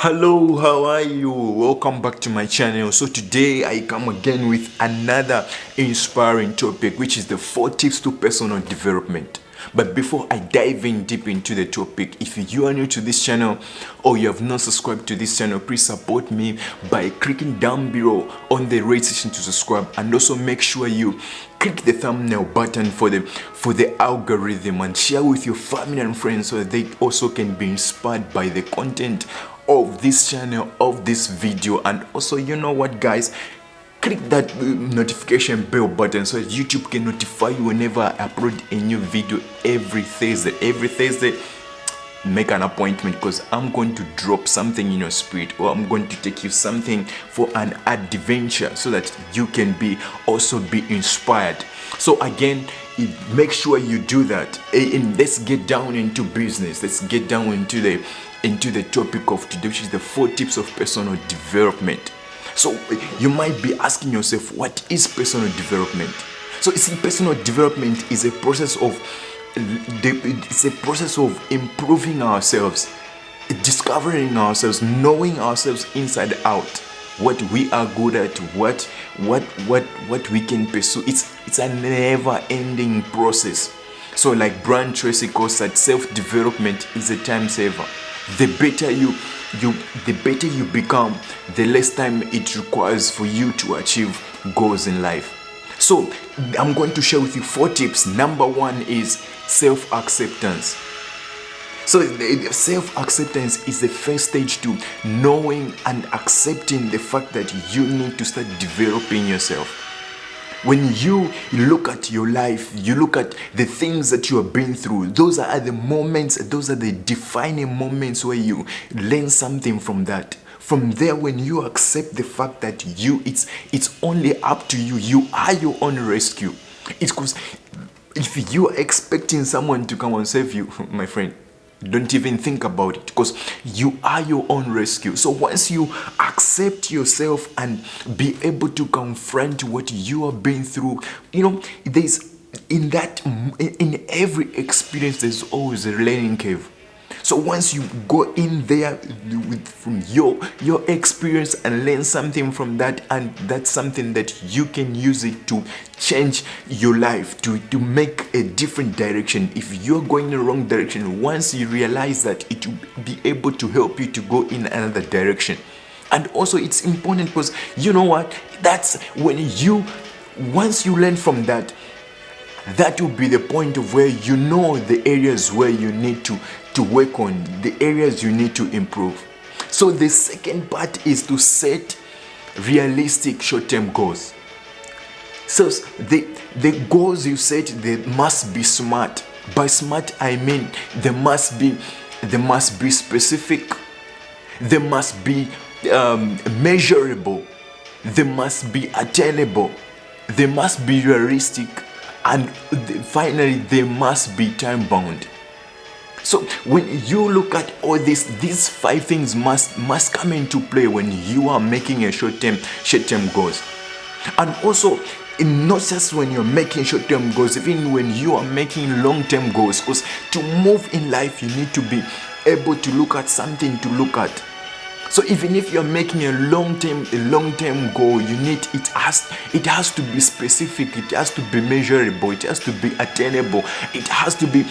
Hello, how are you? Welcome back to my channel. So today I come again with another inspiring topic, which is the 4 tips to personal development. But before I dive in deep into the topic, if you are new to this channel or you have not subscribed to this channel, please support me by clicking down below on the red section to subscribe, and also make sure you click the thumbnail button for the algorithm, and share with your family and friends so that they also can be inspired by the content of this channel, of this video. And also, you know what, guys, click that notification bell button so that YouTube can notify you whenever I upload a new video every Thursday. Make an appointment, because I'm going to drop something in your spirit, or I'm going to take you something for an adventure so that you can also be inspired. So again, make sure you do that. And let's get down into business. Let's get down into the topic of today, which is the 4 tips of personal development. So you might be asking yourself, what is personal development? So you see, personal development is a process of improving ourselves, discovering ourselves, knowing ourselves inside out, what we are good at, what we can pursue. It's a never-ending process. So like Tracy calls that, self-development is a time saver. The better you become, the less time it requires for you to achieve goals in life. So I'm going to share with you 4 tips. Number 1 is self-acceptance. So self-acceptance is the first stage to knowing and accepting the fact that you need to start developing yourself. When you look at your life, you look at the things that you have been through, those are the moments, those are the defining moments where you learn something from that. From there, when you accept the fact that it's only up to you, you are your own rescue. It's because if you are expecting someone to come and save you, my friend, don't even think about it, because you are your own rescue. So once you accept yourself and be able to confront what you have been through, there's in every experience there's always a learning curve. So once you go in there from your experience and learn something from that, and that's something that you can use it to change your life, to make a different direction. If you're going in the wrong direction, once you realize that, it will be able to help you to go in another direction. And also it's important, because you know what, that's when once you learn from that, that will be the point of where you know the areas where you need to work on, the areas you need to improve. So the second part is to set realistic short-term goals. So the goals you set, they must be smart. By smart, I mean they must be specific, they must be measurable, they must be attainable, they must be realistic, and finally they must be time bound. So when you look at all these 5 things must come into play when you are making a short-term goals. And also, not just when you're making short-term goals, even when you are making long-term goals, because to move in life you need to be able to look at something to look at. So even if you're making a long-term goal, it has to be specific, it has to be measurable, it has to be attainable, it has to be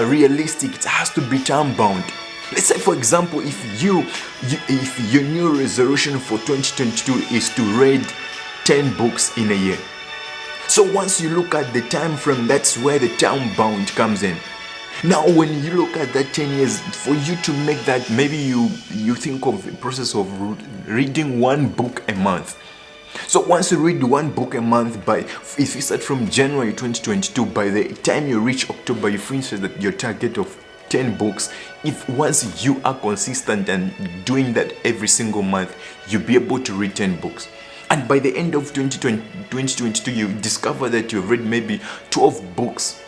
realistic, it has to be time bound. Let's say, for example, if your new resolution for 2022 is to read 10 books in a year. So once you look at the time frame, that's where the time bound comes in. Now when you look at that 10 years, for you to make that, maybe you think of the process of reading 1 book a month. So once you read 1 book a month, if you start from January 2022, by the time you reach October, you finish your target of 10 books. Once you are consistent and doing that every single month, you'll be able to read 10 books. And by the end of 2022, you discover that you've read maybe 12 books.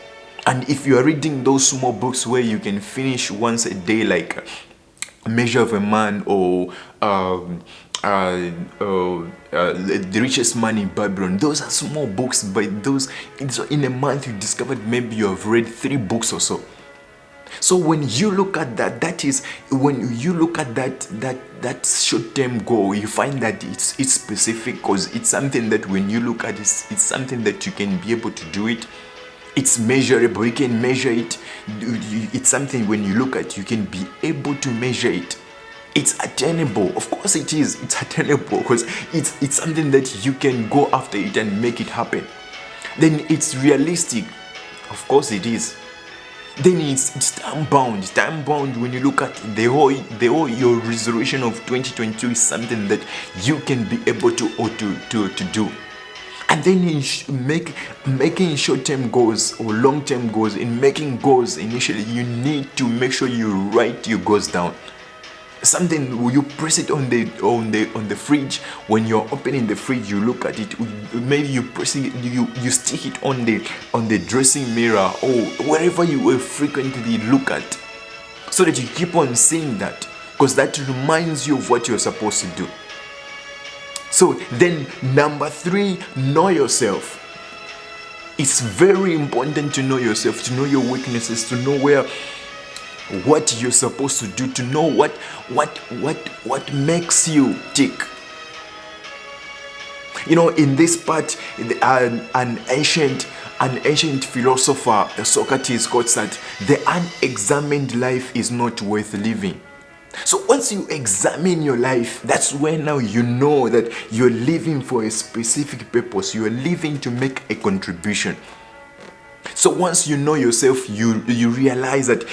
And if you are reading those small books where you can finish once a day, like Measure of a Man, or The Richest Man in Babylon. Those are small books, but those, so in a month you discovered maybe you have read 3 books or so. So when you look at that, that is when you look at that short-term goal, you find that it's specific, because it's something that when you look at it's something that you can be able to do it. It's measurable, you can measure it. It's something when you look at, you can be able to measure it. It's attainable. Of course it is. It's attainable because it's something that you can go after it and make it happen. Then it's realistic. Of course it is. Then it's time bound. Time bound when you look at the whole your resolution of 2022 is something that you can be able to do. And then making short-term goals or long-term goals, in making goals initially, you need to make sure you write your goals down. Something you press it on the fridge. When you're opening the fridge, you look at it. Maybe you press it, you stick it on the dressing mirror or wherever you will frequently look at, so that you keep on seeing that, because that reminds you of what you're supposed to do. So then, number 3, know yourself. It's very important to know yourself, to know your weaknesses, to know what you're supposed to do, to know what makes you tick. You know, in this part, an ancient philosopher, Socrates, quotes that the unexamined life is not worth living. So once you examine your life, that's when now you know that you're living for a specific purpose. You're living to make a contribution. So once you know yourself, you realize that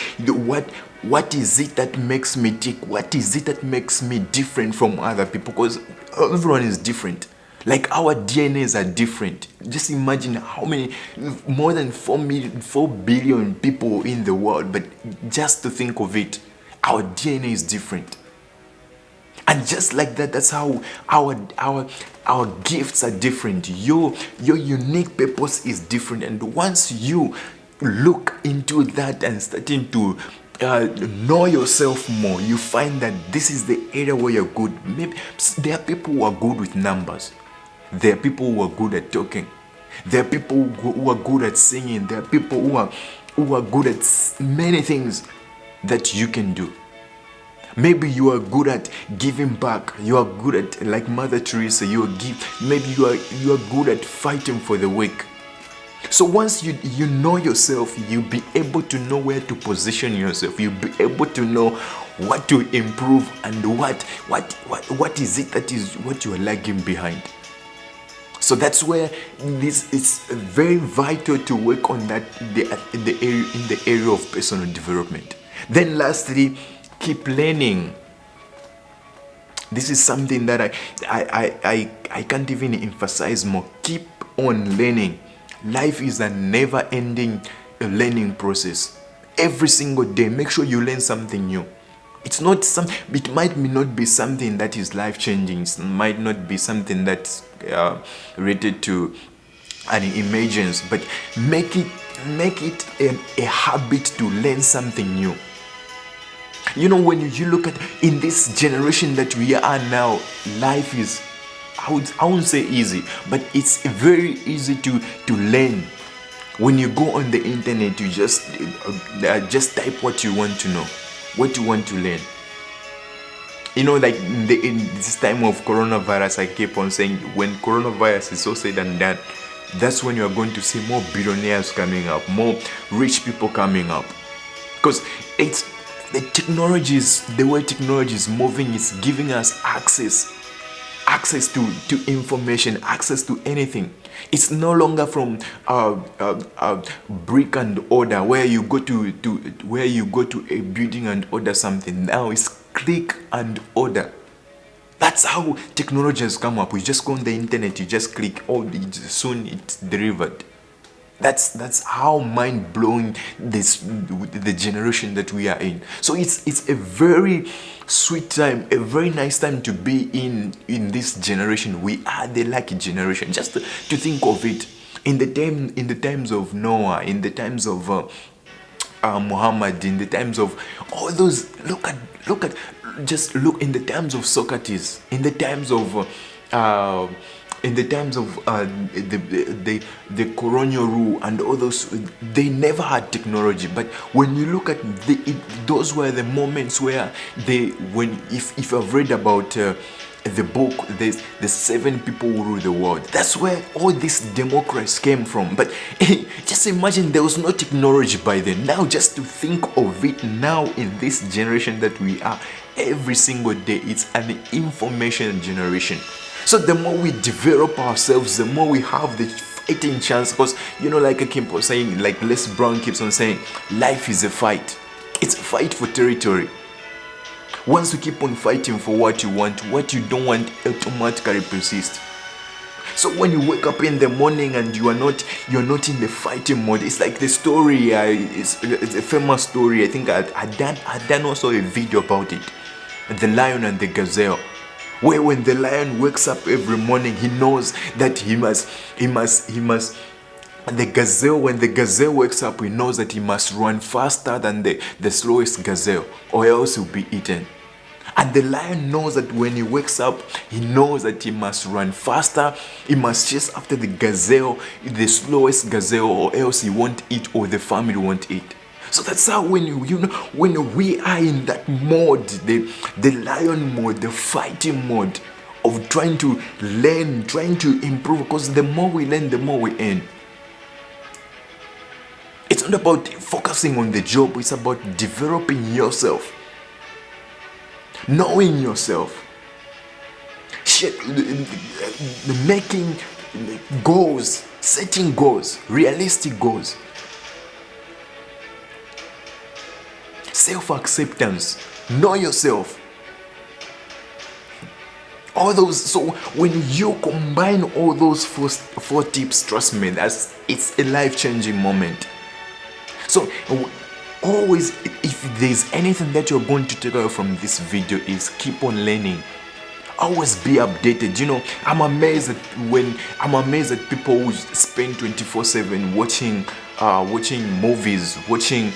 what is it that makes me tick? What is it that makes me different from other people? Because everyone is different. Like our DNAs are different. Just imagine how many, more than 4 billion people in the world. But just to think of it, our DNA is different. And just like that, that's how our gifts are different. Your unique purpose is different. And once you look into that and starting to know yourself more, you find that this is the area where you're good. Maybe there are people who are good with numbers. There are people who are good at talking. There are people who are good at singing. There are people who are good at many things that you can do. Maybe you are good at giving back. You are good at, like Mother Teresa, maybe you are good at fighting for the weak. So once you know yourself, you'll be able to know where to position yourself. You'll be able to know what to improve and what is it that is what you are lagging behind. So that's where this is very vital to work on that in the area of personal development. Then lastly, keep learning. This is something that I can't even emphasize more. Keep on learning. Life is a never-ending learning process. Every single day, make sure you learn something new. It might not be something that is life-changing. It might not be something that's related to an emergence, but make it a habit to learn something new. You know, when you look at in this generation that we are now, life is, I wouldn't say easy, but it's very easy to learn. When you go on the internet, you just type what you want to know, what you want to learn. You know, like in this time of coronavirus, I keep on saying, when coronavirus is so said and done, that's when you are going to see more billionaires coming up, more rich people coming up. Because the way technology is moving, is giving us access to information, access to anything. It's no longer from brick and order where you go to a building and order something. Now it's click and order. That's how technology has come up. We just go on the internet, you just click, soon it's delivered. That's how mind-blowing the generation that we are in. So it's a very sweet time, a very nice time to be in this generation. We are the lucky generation. Just to think of it, in the times of Noah, in the times of Muhammad, in the times of all those, look in the times of Socrates, in the times of in the times of the colonial rule and all those, they never had technology. But when you look at those were the moments where if you've read about the book, the 7 people who rule the world, that's where all these democrats came from. But just imagine, there was no technology by then. Now just to think of it, now in this generation that we are, every single day it's an information generation. So the more we develop ourselves, the more we have the fighting chance. Because like I keep on saying, like Les Brown keeps on saying, life is a fight. It's a fight for territory. Once you keep on fighting for what you want, what you don't want automatically persists. So when you wake up in the morning and you're not in the fighting mode, it's like the story. It's a famous story. I think I done also a video about it, the lion and the gazelle, where when the lion wakes up every morning, he knows that he must. The gazelle, when the gazelle wakes up, he knows that he must run faster than the slowest gazelle, or else he'll be eaten. And the lion knows that when he wakes up, he knows that he must run faster. He must chase after the gazelle, the slowest gazelle, or else he won't eat, or the family won't eat. So that's how when we are in that mode, the lion mode, the fighting mode of trying to learn, trying to improve, because the more we learn, the more we earn. It's not about focusing on the job, it's about developing yourself, knowing yourself, making goals, setting goals, realistic goals, self-acceptance, know yourself. All those. So when you combine all those four tips, trust me, it's a life-changing moment. So always, if there's anything that you're going to take away from this video, is keep on learning. Always be updated. I'm amazed at people who spend 24/7 watching movies, watching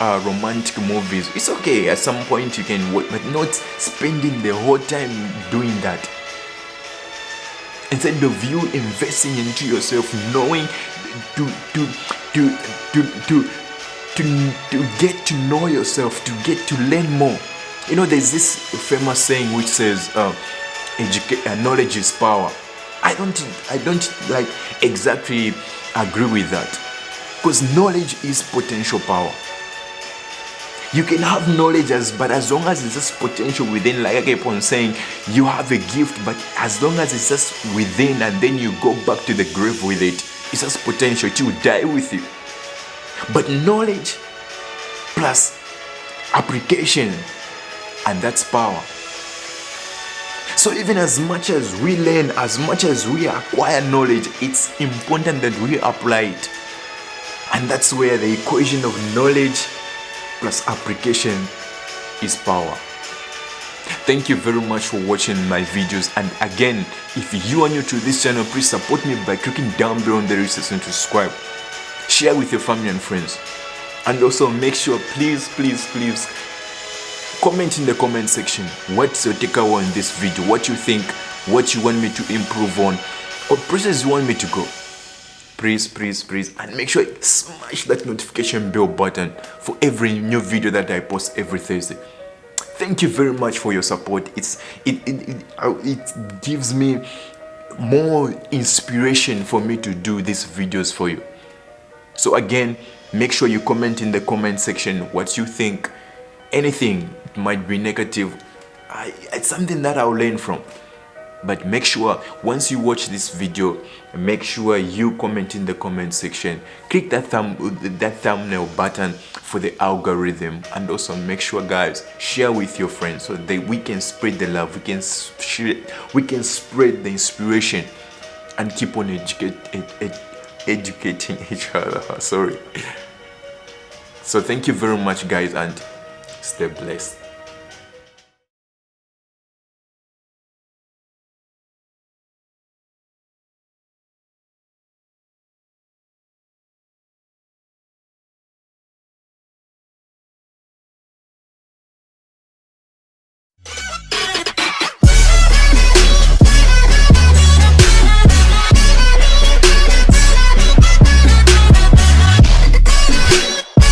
romantic movies. It's okay, at some point you can watch, but not spending the whole time doing that. Instead of you investing into yourself, knowing to get to know yourself, to get to learn more. There's this famous saying which says, knowledge is power. I don't like exactly agree with that, because knowledge is potential power. You can have knowledge, but as long as it's just potential within, like I keep on saying, you have a gift, but as long as it's just within, and then you go back to the grave with it, it's just potential. It will die with you. But knowledge plus application, and that's power. So even as much as we learn, as much as we acquire knowledge, it's important that we apply it. And that's where the equation of knowledge plus application is power. Thank you very much for watching my videos. And again, if you are new to this channel, please support me by clicking down below on the red section to subscribe. Share with your family and friends. And also make sure, please comment in the comment section what's your takeaway on this video, what you think, what you want me to improve on, or places you want me to go. Please, and make sure you smash that notification bell button for every new video that I post every Thursday. Thank you very much for your support. It gives me more inspiration for me to do these videos for you. So again, make sure you comment in the comment section what you think. Anything, it might be negative, it's something that I'll learn from. But make sure once you watch this video, make sure you comment in the comment section. Click that thumbnail button for the algorithm, and also make sure, guys, share with your friends so that we can spread the love, we can spread the inspiration, and keep on educating each other. Sorry. So thank you very much, guys, and stay blessed.